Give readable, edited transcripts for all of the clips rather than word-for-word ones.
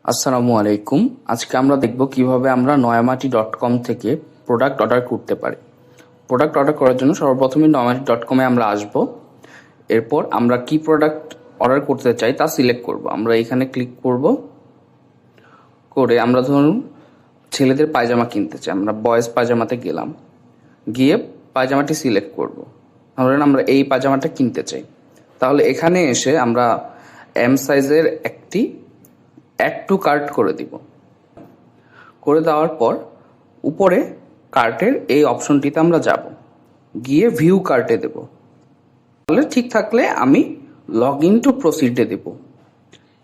আসসালামু আলাইকুম। আজকে আমরা দেখব কিভাবে আমরা noyamati.com থেকে প্রোডাক্ট অর্ডার করতে পারি। প্রোডাক্ট অর্ডার করার জন্য সর্বপ্রথমে noyamati.com এ আমরা আসব। এরপর আমরা কি প্রোডাক্ট অর্ডার করতে চাই তা সিলেক্ট করব। আমরা এখানে ক্লিক করব, করে আমরা ধরুন ছেলেদের পায়জামা কিনতে চাই, আমরা বয়েজ পায়জামাতে গেলাম, গিয়ে পায়জামাটি সিলেক্ট করব। ধরেন আমরা এই পায়জামাটা কিনতে চাই, তাহলে এখানে এসে আমরা এম সাইজের একটি অ্যাড টু কার্ট করে দিব। করে দেওয়ার পর উপরে কার্টের এই অপশনটিতে আমরা যাব, গিয়ে ভিউ কার্টে দেব। তাহলে ঠিক থাকলে আমি লগ ইন টু প্রসিডে দেব।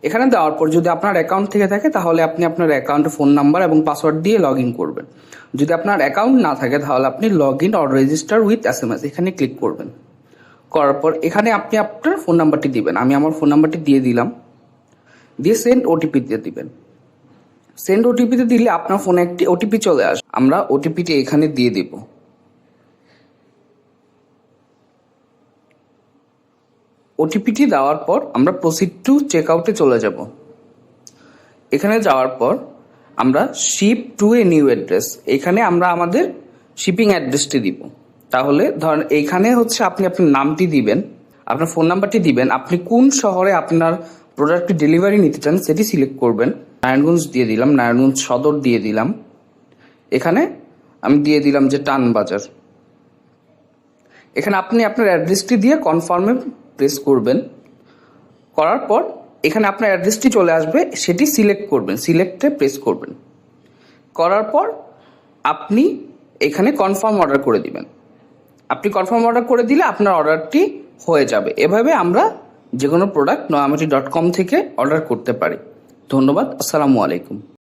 এখানে দেওয়ার পর যদি আপনার অ্যাকাউন্ট থেকে থাকে তাহলে আপনি আপনার অ্যাকাউন্টের ফোন নাম্বার এবং পাসওয়ার্ড দিয়ে লগ ইন করবেন। যদি আপনার অ্যাকাউন্ট না থাকে তাহলে আপনি log in or register with SMS এখানে ক্লিক করবেন। করার পর এখানে আপনি আপনার ফোন নাম্বারটি দিবেন। আমি আমার ফোন নাম্বারটি দিয়ে দিলাম, দিয়ে সেন্ড ওটিপি দিয়ে দিবেন। সেন্ড ওটিপিতে দিলে আপনার ফোনে একটি ওটিপি চলে আসবে। আমরা ওটিপিটি এখানে দিয়ে দিব। ওটিপিটি দেওয়ার পর আমরা প্রসিড টু চেক আউটে চলে যাব। এখানে যাওয়ার পর আমরা ship to a new address, এখানে আমরা আমাদের শিপিং অ্যাড্রেসটি দিব। তাহলে ধরেন এইখানে হচ্ছে আপনি আপনার নামটি দিবেন, আপনার ফোন নাম্বারটি দিবেন, আপনি কোন শহরে আপনার প্রোডাক্টটি ডেলিভারি নিতে চান সেটি সিলেক্ট করবেন। নারায়ণগঞ্জ দিয়ে দিলাম, নারায়ণগঞ্জ সদর দিয়ে দিলাম। এখানে আমি দিয়ে দিলাম যে টানবাজার। এখানে আপনি আপনার অ্যাড্রেসটি দিয়ে কনফার্মে প্রেস করবেন। করার পর এখানে আপনার অ্যাড্রেসটি চলে আসবে, সেটি সিলেক্ট করবেন, সিলেক্টে প্রেস করবেন। করার পর আপনি এখানে কনফার্ম অর্ডার করে দিবেন। আপনি কনফার্ম অর্ডার করে দিলে আপনার অর্ডারটি হয়ে যাবে। এভাবে আমরা যে কোনো প্রোডাক্ট noyamati.com থেকে অর্ডার করতে পারি। ধন্যবাদ। আসসালামু আলাইকুম।